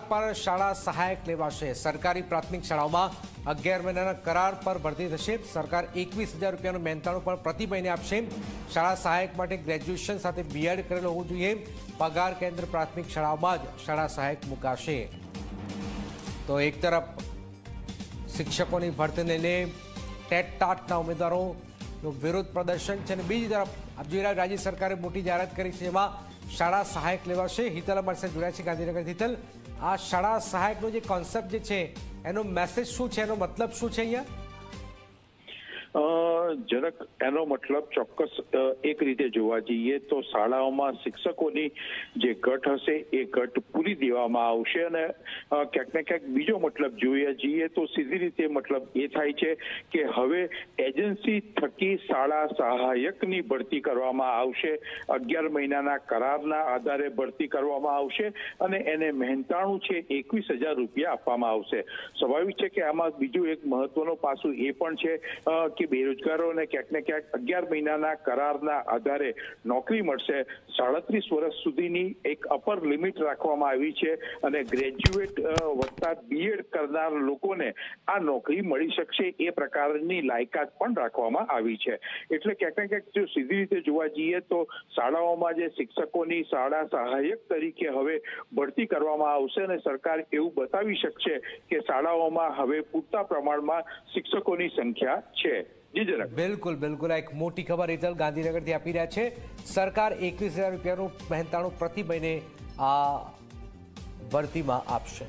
पर शाळा सहायक लेवाशे। सरकारी प्राथमिक शाळाओं 11 महीना करार पर भर्ती थशे। सरकार 21,000 રૂપિયાનું મહેનતાણું પણ પ્રતિ મહિને આપશે। શાળા સહાયક માટે ગ્રેજ્યુએશન સાથે બીએડ કરેલું હોવું જોઈએ। પગાર કેન્દ્ર પ્રાથમિક શાળાઓમાં જ શાળા સહાયક મુકાશે। તો એક તરફ શિક્ષકોની ભરતીને લઈને ટેટ ટાટના ઉમેદવારોનું વિરોધ પ્રદર્શન છે અને બીજી તરફ આપ જોઈ રહ્યા રાજ્ય સરકારે મોટી જાહેરાત કરી છે, જેમાં શાળા સહાયક લેવાશે। હિતલ અમારી સાથે જોડાયા છે ગાંધીનગર। હિતલ, આ શાળા સહાયકનો જે કોન્સેપ્ટ જે છે એનો મેસેજ શું છે, એનો મતલબ શું છે અહીંયા? જરાક એનો મતલબ ચોક્કસ એક રીતે જોવા જઈએ તો શાળાઓમાં શિક્ષકોની જે ઘટ હશે એ ઘટ પૂરી દેવામાં આવશે અને ક્યાંક ને ક્યાંક બીજો મતલબ જોઈએ જઈએ તો સીધી રીતે મતલબ એ થાય છે કે હવે એજન્સી થકી શાળા સહાયકની ભરતી કરવામાં આવશે। 11 મહિનાના કરારના આધારે ભરતી કરવામાં આવશે અને એને મહેનતાણું છે 21,000 રૂપિયા આપવામાં આવશે। સ્વાભાવિક છે કે આમાં બીજું એક મહત્વનો પાસું એ પણ છે કે બેરોજગારોને ક્યાંક ને ક્યાંક 11 મહિનાના કરારના આધારે નોકરી મળશે। 37 વર્ષ સુધીની એક અપર લિમિટ રાખવામાં આવી છે અને ગ્રેજ્યુએટ વત્તા બીએડ કરનાર લોકોને આ નોકરી મળી શકશે એ પ્રકારની લાયકાત પણ રાખવામાં આવી છે। એટલે ક્યાંક ને ક્યાંક જો સીધી રીતે જોવા જઈએ તો શાળાઓમાં જે શિક્ષકોની શાળા સહાયક તરીકે હવે ભરતી કરવામાં આવશે અને સરકાર એવું બતાવી શકશે કે શાળાઓમાં હવે પૂરતા પ્રમાણમાં શિક્ષકોની સંખ્યા છે। બિલકુલ બિલકુલ, એક મોટી ખબર હિતલ ગાંધીનગરથી આપી રહ્યા છે। સરકાર 21,000 રૂપિયાનું મહેનતાણું પ્રતિ મહિને આ ભરતીમાં આપશે।